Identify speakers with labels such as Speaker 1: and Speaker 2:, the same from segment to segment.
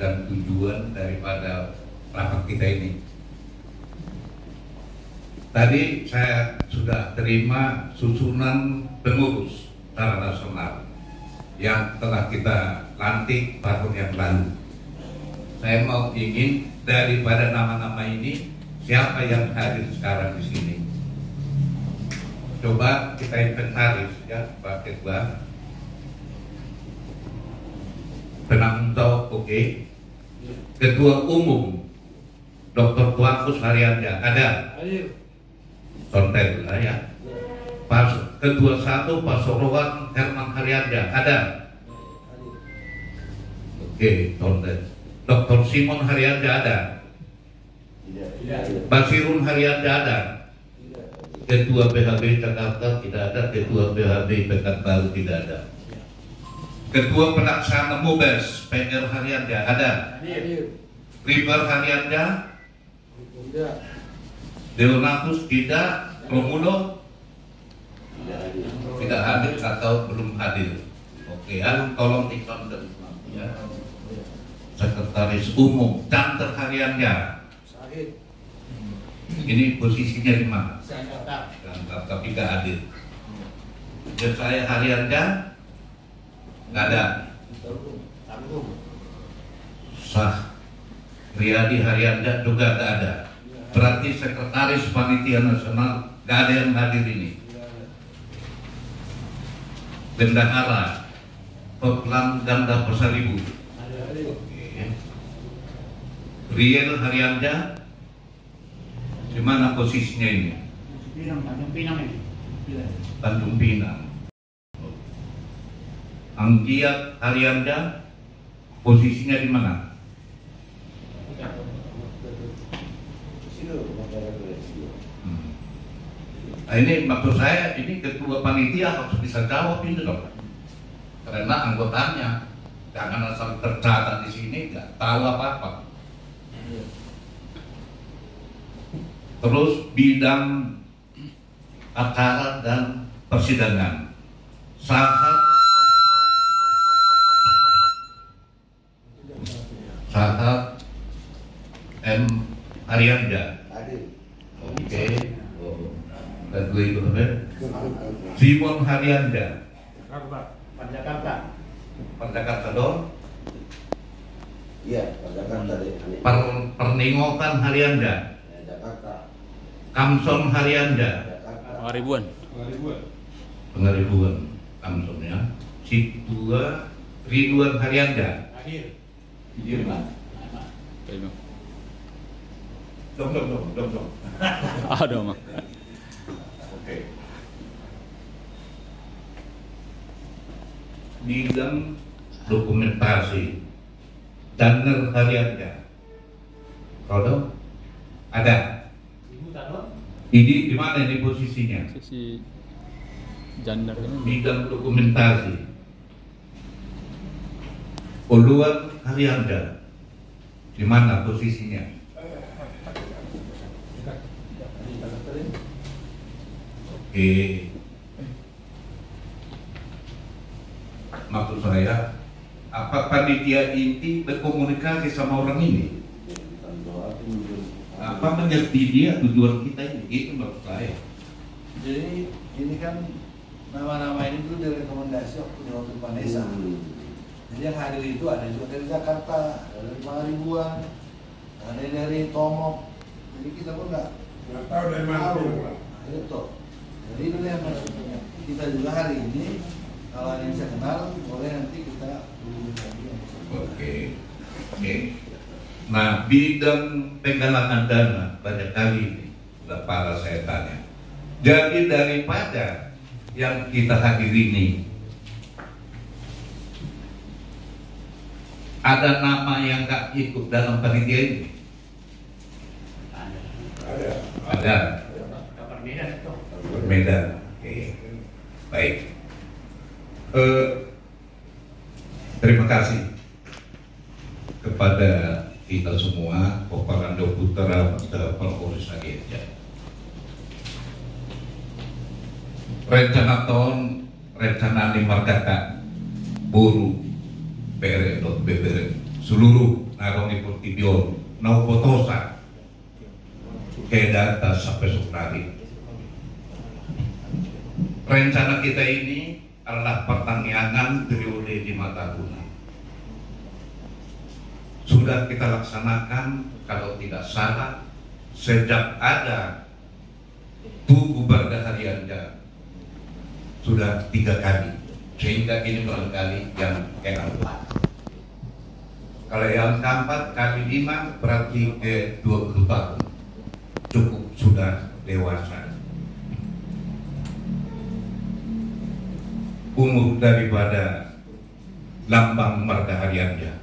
Speaker 1: dan tujuan daripada rapat kita ini. Tadi saya sudah terima susunan pengurus secara nasional yang telah kita lantik tahun yang lalu. Saya mau ingin daripada nama-nama ini, siapa yang hadir sekarang di sini? Coba kita inventaris ya, Pak Ketua. Penanggung oke. Ketua Umum Dr. Tuanku Haryanda ada. Konten lah ya. Ketua 1 Pak Sorowan Herman Haryanda ada. Oke, konten. Dr. Simon Haryanda ada. Basirun Haryanda ada. Ketua PHB Jakarta tidak ada. Ketua PHB Pekanbaru tidak ada. Ketua Pelaksana Mubes PR Haryanda ada. River Haryanda Leonatus tidak. Romulo tidak hadir atau belum hadir. Oke, tolong dikonten ya. Sekretaris Umum Canter Haryanda. Ini posisinya di mana? Jakarta tidak hadir. Dan saya Haryanda nggak ada. Sah Riyadi Haryanda juga nggak ada. Berarti Sekretaris Panitia Nasional nggak ada yang hadir ini. Bendahara Peplam Ganda Persaribu. Riel Haryanda di mana posisinya ini?
Speaker 2: Tanjung Pinang ini.
Speaker 1: Tanjung Pinang. Anggiat Haryanda posisinya di mana? Nah, ini maksud saya, ini ketua panitia harus bisa jawab ini dong, karena anggotanya jangan asal tercatat di sini nggak tahu apa-apa. Terus bidang acara dan persidangan, Sahat M. Haryanda. Oke. Simon Haryanda. Jakarta dong.
Speaker 3: Iya, Jakarta deh.
Speaker 1: Perningokan Haryanda.
Speaker 3: Jakarta.
Speaker 1: Kamson Haryanda.
Speaker 4: Pengaribuan.
Speaker 1: Pengaribuan Kamsonnya. Situa Ridwan Haryanda.
Speaker 2: Hadir.
Speaker 1: Dong.
Speaker 4: Ada mah.
Speaker 1: Oke. Bidang dokumentasi Daner Haryanda. Kalau ada. Ini di mana ini posisinya?
Speaker 4: Si Jander ini.
Speaker 1: Bidang dokumentasi Uluan Haryanda. Di mana posisinya? Oke. Maksud saya, apa panitia inti berkomunikasi sama orang ini? Apa mengerti dia tujuan kita ini? Itu maksud saya.
Speaker 5: Jadi ini kan nama-nama ini dulu direkomendasi waktu Vanessa. Jadi yang hadir itu ada juga dari Jakarta, dari Pengaribuan, ada dari Tomok. Jadi kita pun nggak
Speaker 6: tahu dari mana.
Speaker 5: Itu. Jadi itu yang maksudnya. Kita juga hari ini kalau ada yang bisa kenal, boleh nanti kita hubungi lagi.
Speaker 1: Oke. Nah, bidang penggalangan dana banyak kali ini sudah para saya tanya. Jadi daripada yang kita hadir ini ada nama yang gak ikut dalam panitia ini? Ada. Medan. Oke. Baik. Terima kasih kepada kita semua, Kopalando Putra, Polres Agenja. Rencana tahun, rencana 5 kata, buru, BRE.BBR, seluruh naroni portibion, nau potosa, kedata sampai sukari. Rencana kita ini adalah pertanian periode 5 tahunan. Sudah kita laksanakan kalau tidak salah sejak ada Tugu Bardaharianja sudah 3 kali, sehingga ini barangkali yang keempat. Kalau yang keempat kali 5 berarti 20 tahun, cukup sudah dewasa. Umur daripada lambang Bardaharianja.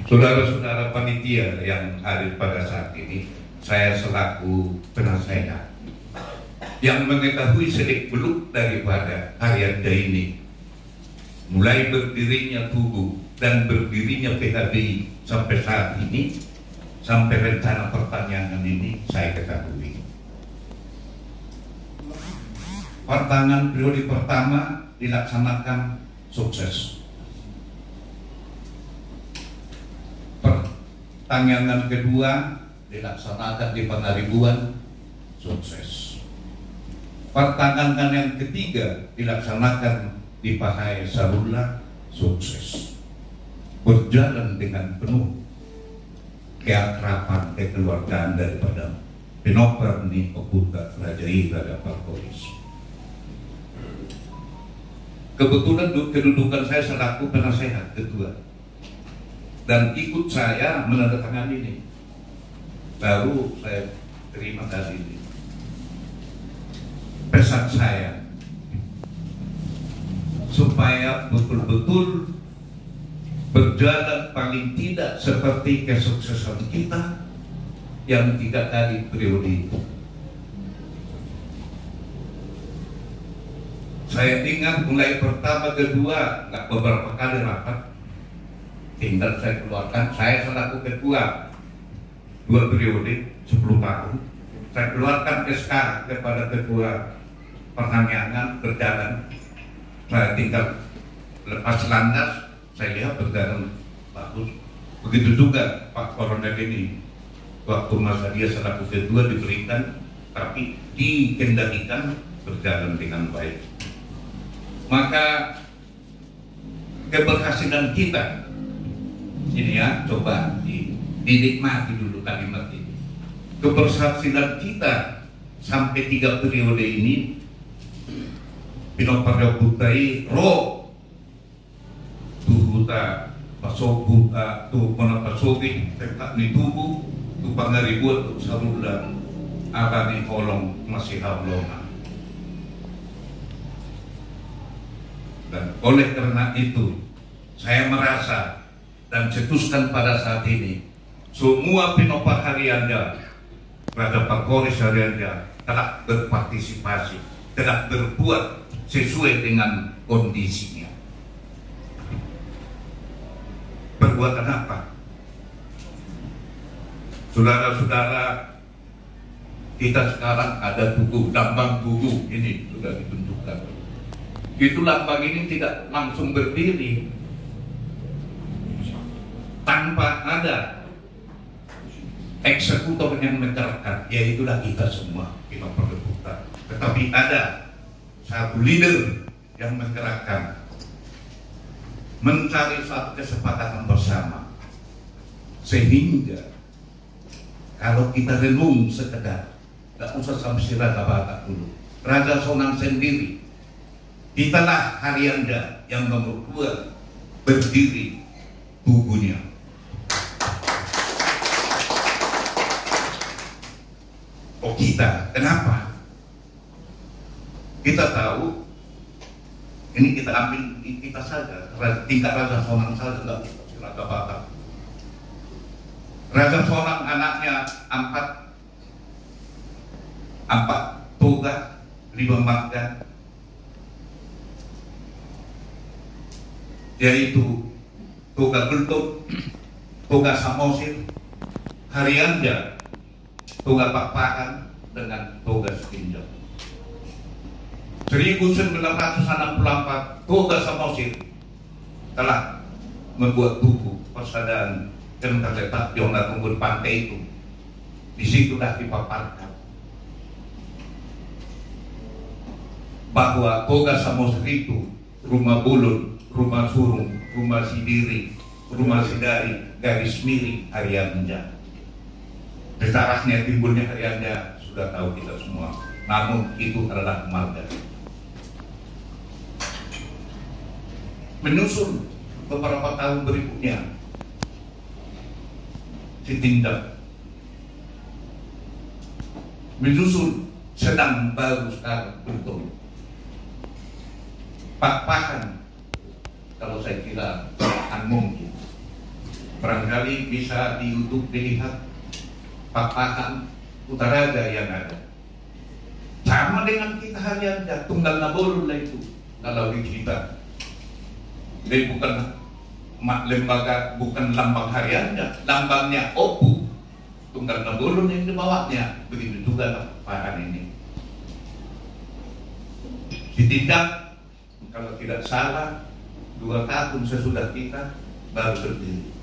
Speaker 1: Saudara-saudara panitia yang hadir pada saat ini, saya selaku penasehat yang mengetahui seluk-beluk daripada Harianja ini, mulai berdirinya Tugu dan berdirinya PHBI sampai saat ini, sampai rencana pertanian ini saya ketahui. Pertanian periode pertama dilaksanakan sukses. Pertanian kedua dilaksanakan di Panaribuan, sukses. Pertanian yang ketiga dilaksanakan di Pahai Sarula, sukses. Berjalan dengan penuh keakraban kekeluargaan daripada Pinoper ni Oputa Rajai Raja Parkolis. Kebetulan kedudukan saya selaku penasehat ketua dan ikut saya menandatangani ini. Baru saya terima kali ini. Pesan saya supaya betul-betul berjalan paling tidak seperti kesuksesan kita yang 3 kali periode itu. Saya ingat mulai pertama kedua nggak beberapa kali rapat, tinggal saya keluarkan. Saya selaku ketua 2 periode 10 tahun, saya keluarkan SK kepada ketua pertanian berjalan. Saya tinggal lepas landas, saya lihat berjalan bagus. Begitu juga Pak Kolonel ini, waktu masa dia selaku ketua diberikan, tapi dikendalikan berjalan dengan baik. Maka keberhasilan kita ini ya, coba dinikmati dulu kalimat ini. Keberhasilan kita sampai 3 periode ini, Pinoparjo Putai Ro Tuhuta Pasobuta Tu Panapasobi Tekak ni Tubu Tu Pangaribuat Tu Sarula Abani Kolong masih Hablona. Dan oleh karena itu saya merasa dan cetuskan pada saat ini semua Pinopar Harianja, Raja Parkolis Harianja telah berpartisipasi, telah berbuat sesuai dengan kondisinya. Perbuatan apa? Saudara-saudara, kita sekarang ada Tugu, lambang Tugu ini sudah ditunjukkan. Itu lambang ini tidak langsung berdiri tanpa ada eksekutor yang mencerahkan, yaitulah kita semua, Pinoper Deputa. Tetapi ada satu leader yang mencerahkan, mencari suatu kesepakatan bersama, sehingga kalau kita renung sekedar, tidak usah sampai si Raja Batak dulu, Raja Sonang sendiri, kitalah Harianja yang nomor 2 berdiri Tugunya. Oh kita, kenapa? Kita tahu, ini kita ambil kita saja, tingkat Raja Sonang saja, enggak Raja Batak. Raja Sonang anaknya 4 toga, 5 marga, yaitu Toga Geltuk, Toga Samosir, Harianja, Toga Pakpakan, dengan Toga Setinjau. 1964 Toga Samosir telah membuat Tugu persaudaraan dan terletak di unggun pantai itu. Disitulah dipaparkan bahwa Toga Samosir itu rumah Bulun, rumah Surung, rumah Sidiri, rumah Sidari, garis miring Haryanja. Sejarahnya timbulnya Haryanja sudah tahu kita semua. Namun itu adalah marga. Menyusul beberapa tahun berikutnya, Sitindak menyusul sedang baru sekarang betul. Pak-pakan, kalau saya kira mungkin barangkali bisa di YouTube dilihat Pak-pakan Utaraja yang ada. Sama dengan kita Haryanja, Tunggal Nabolun lah itu kalau di kita. Jadi bukan lembaga, bukan lambang Haryanja, lambangnya Opu. Tunggal Nabolun yang dibawanya. Begitu juga Pak-pakan ini. Ditindak, kalau tidak salah 2 tahun sesudah kita baru berdiri.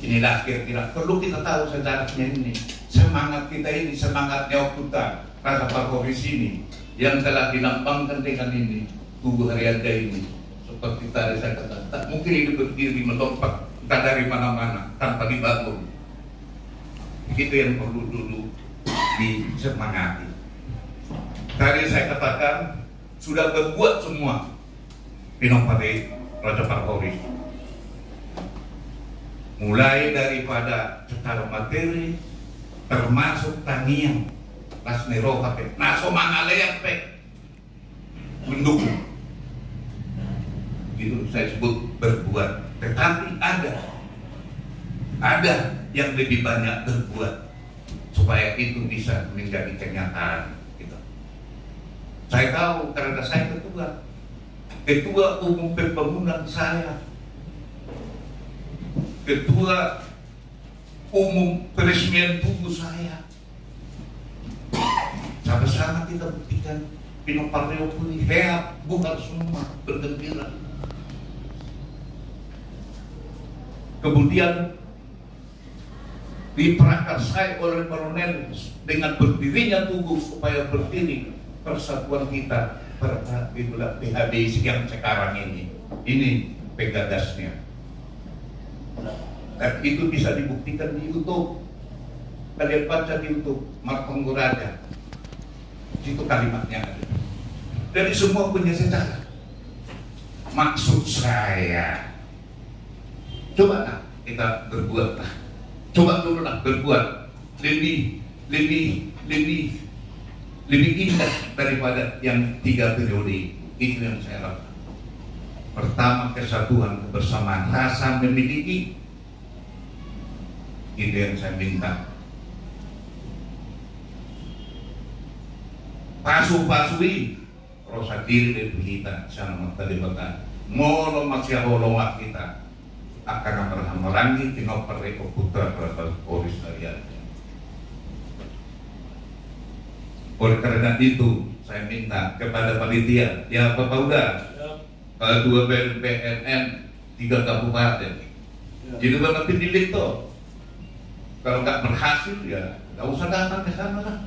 Speaker 1: Inilah kira-kira perlu kita tahu sejarahnya ini. Semangat kita ini, semangatnya Okuta, rasa Parkoris ini yang telah dilambangkan dengan ini tubuh Haryanja ini. Seperti tadi saya katakan, tak mungkin ini berdiri melompat entah dari mana-mana tanpa dibangun. Itu yang perlu dulu disemangati. Tadi saya katakan sudah berbuat semua Pinopati Raja Parkoris, mulai daripada secara materi termasuk tanian Lasnero Kape, naso mangalean pe mendukung. Itu saya sebut berbuat, tetapi ada yang lebih banyak berbuat supaya itu bisa menjadi kenyataan gitu. Saya tahu karena saya ketua umum pembangunan saya, ketua umum peresmian tubuh saya. Sama-sama kita buktikan Pinopareo Puni hebat, bukan semua bergembira. Kemudian diprakarsai oleh kolonel dengan berdirinya tubuh supaya berdiri persatuan kita pada PHB yang sekarang ini. Ini pegagasnya. Dan itu bisa dibuktikan di YouTube. Kalian baca di YouTube Martonggo Raja. Itu kalimatnya ada. Dari semua punya sejarah. Maksud saya, coba kita berbuat lah. Coba dulu lah berbuat lebih indah daripada yang 3 periode. Itu yang saya harapkan. Pertama, kesatuan, kebersamaan, rasa memiliki. Itu yang saya minta. Pasu-pasui rasa diri dari kita sama terlibatkan. Molo masih holongan kita akan berhambalangi Pinopare Putra Parkoris Haryanja. Oleh karena itu saya minta kepada panitia, ya Bapak udah dua BNN 3 kabupaten. Jadi Bapak pilih itu. Kalau nggak berhasil ya nggak usah datang ke sana lah.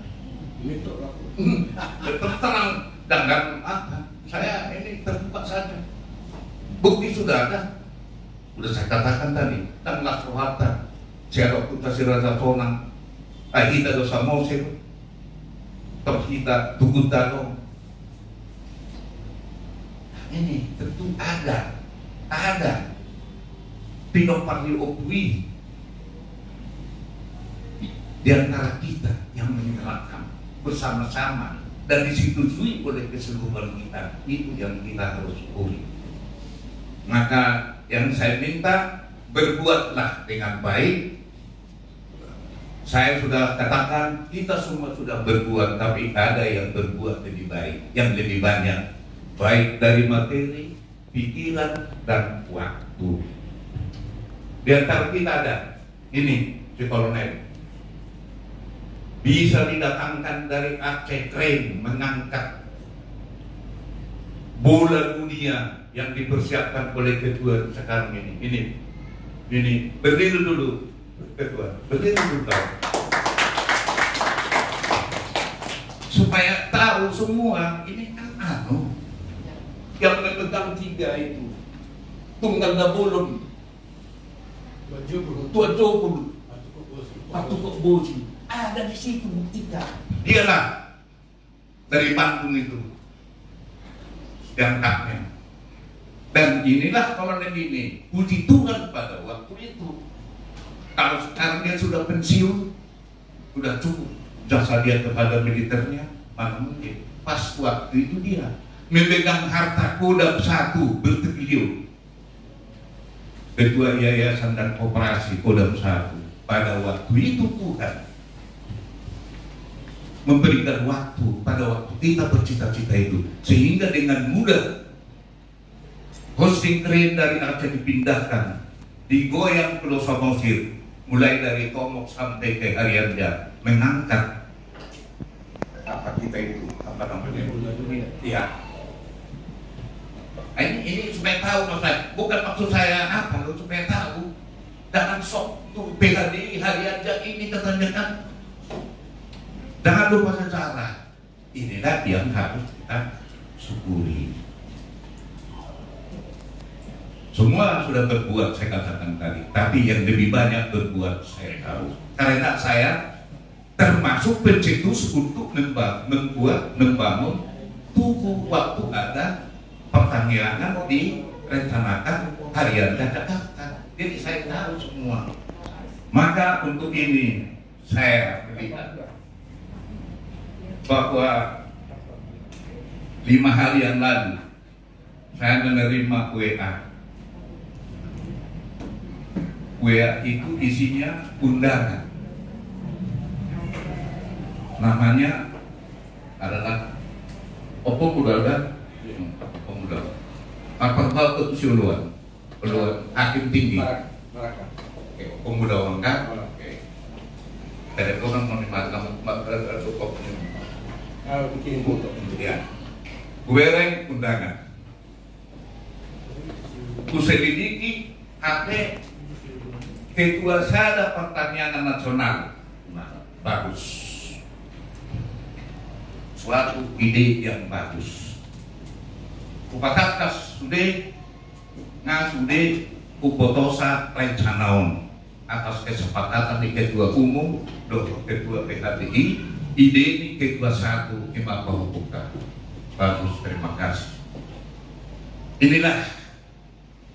Speaker 1: Terang dan saya ini terbuka saja. Bukti sudah ada. Sudah saya katakan tadi, dan Lasrohata, Cerok Kutasi Raja Tonang, Ahita Dosa Mosir, Terhita Tugutalo. Ini tentu ada Pinopari Opui di antara kita yang menyerahkan bersama-sama dan disetujui oleh keseluruhan kita. Itu yang kita harus syukuri. Maka yang saya minta, berbuatlah dengan baik. Saya sudah katakan kita semua sudah berbuat, tapi ada yang berbuat lebih baik, yang lebih banyak, baik dari materi, pikiran, dan waktu. Di antara kita ada ini si kolonel bisa didatangkan dari Aceh keren mengangkat bola dunia yang dipersiapkan oleh ketua sekarang ini Ini berdiri dulu, ketua, berdiri dulu kau. Supaya tahu semua ini kan yang memegang 3 itu Tunggal Nabulon, Tuan Jokul, Patukok Boji, ada di situ buktikan. Dialah dari Bandung itu yang haknya. Dan inilah kolonel ini, puji Tuhan pada waktu itu. Kalau sekarang dia sudah pensiun, sudah cukup jasa dia kepada militernya, mana mungkin. Pas waktu itu dia memegang harta Kodam 1 bertriliun. Ketua Yayasan dan Koperasi Kodam 1. Pada waktu itu Tuhan memberikan waktu pada waktu kita bercita-cita itu, sehingga dengan mudah hosting crane dari Aceh dipindahkan, digoyang Pulau Samosir, mulai dari Tomok sampai ke Arianja, mengangkat apa kita itu, apa namanya? Iya. Ini supaya tahu, bukan maksud saya apa, supaya tahu. Jangan sok tuh bela diri Arianja ini katanya kan. Jangan lupa sejarah. Inilah yang harus kita syukuri. Semua sudah berbuat, saya katakan tadi, tapi yang lebih banyak berbuat saya tahu. Karena saya termasuk pencetus untuk membangun tubuh waktu ada pertanian direncanakan harian Jakarta. Jadi saya tahu semua. Maka untuk ini saya melihat bahwa 5 hari yang lalu saya menerima WA itu isinya undangan. Namanya adalah pemuda. Apa ketusiuluan? Hakim tinggi. Pemuda Wangka. Dari orang menikmati ya. Guereng undangan. Kuselidiki HP Ketua Sada Pertanian Nasional. Nah, bagus. Suatu ide yang bagus. Kupatakas sudah ngasude kupotosa rencanaon atas kesepakatan di Ketua Umum Dr. Ketua PKTI. Ide ini Ketua 1 Imam Bahubuka. Bagus, terima kasih. Inilah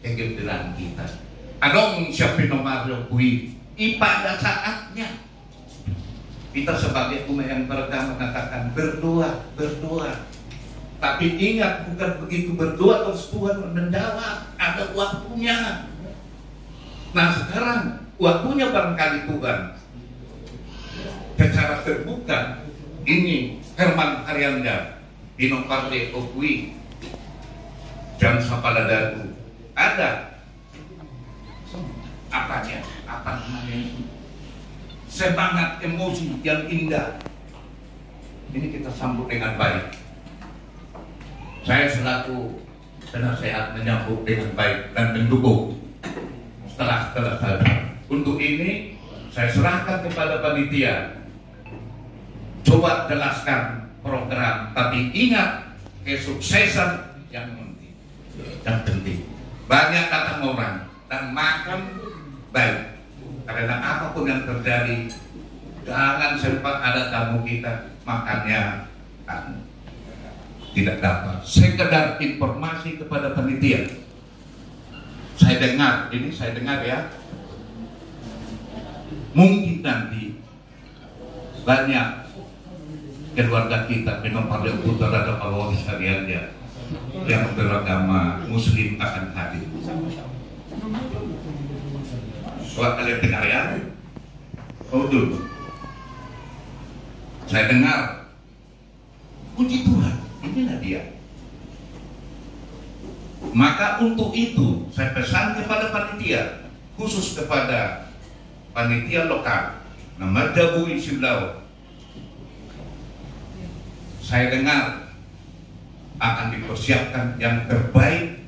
Speaker 1: kegembiraan kita. Adong siapin nomor kui pada saatnya kita sebagai umat yang pertama mengatakan berdoa. Tapi ingat, bukan begitu berdoa terus Tuhan menjawab, ada waktunya. Nah sekarang waktunya barangkali Tuhan secara terbuka ini Herman Arianda Dino Parle Okui Jam Sapaladatu ada apa namanya itu, semangat emosi yang indah ini kita sambut dengan baik. Saya selaku penasehat menyambut dengan baik dan mendukung setelah untuk ini saya serahkan kepada panitia, coba jelaskan program, tapi ingat kesuksesan yang penting. Banyak datang orang dan makan baik, karena apapun yang terjadi jangan sempat ada tamu kita makannya tidak dapat. Sekedar informasi kepada panitia. Saya dengar ya, mungkin nanti banyak keluarga kita Penompar yang putar ada kalau sekalian yang beragama Muslim akan hadir. Soal kalian dengar ya? Dulu saya dengar, puji Tuhan, inilah dia. Maka untuk itu saya pesan kepada panitia, khusus kepada panitia lokal nama Jabu Isilau. Saya dengar akan dipersiapkan yang terbaik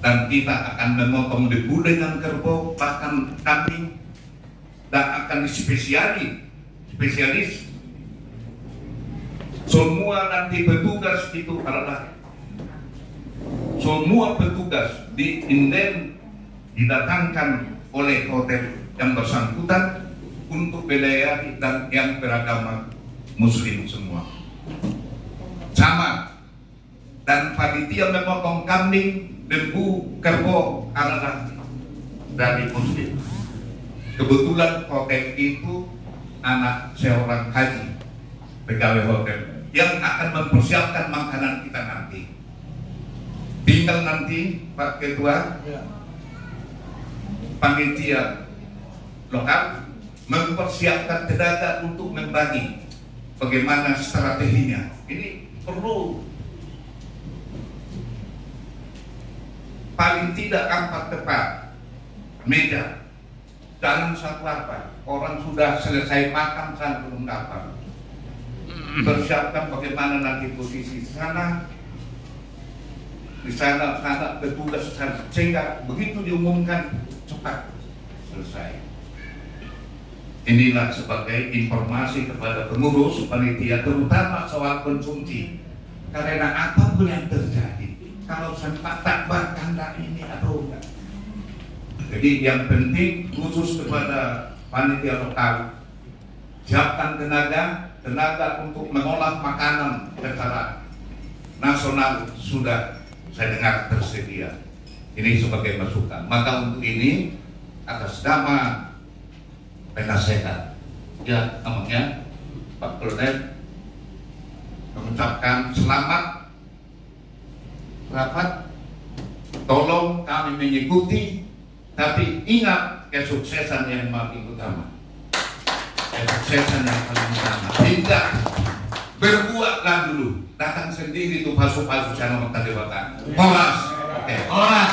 Speaker 1: dan kita akan memotong debu dengan kerbau, bahkan kambing, dan akan spesialis. Semua nanti petugas itu adalah semua petugas di inden didatangkan oleh hotel yang bersangkutan untuk melayani dan yang beragama Muslim semua sama, dan panitia memotong kambing, debu, kerbau adalah dari Muslim. Kebetulan hotel itu anak seorang haji, pegawai hotel, yang akan mempersiapkan makanan kita nanti. Tinggal nanti Pak Ketua, panitia lokal mempersiapkan tenaga untuk membagi bagaimana strateginya. Ini perlu paling tidak 4 tempat meja, jangan satu apa. Orang sudah selesai makan sana belum dapat. Persiapkan bagaimana nanti posisi sana, di sana petugas sana, sehingga begitu diumumkan cepat selesai. Inilah sebagai informasi kepada pengurus panitia, terutama soal konsumsi, karena apapun yang terjadi, kalau sempat tak bertanda ini atau enggak. Jadi yang penting khusus kepada panitia lokal, siapkan tenaga untuk mengolah makanan secara nasional sudah saya dengar tersedia. Ini sebagai masukan. Maka untuk ini atas nama penasehat, ya namanya Pak Kolonel, mengucapkan selamat rapat. Tolong kami mengikuti, tapi ingat kesuksesan yang paling utama. Kesuksesan yang paling utama. Tidak berbuatlah dulu. Datang sendiri itu pasu-pasu channel tadi batang. Horas. Oke, horas.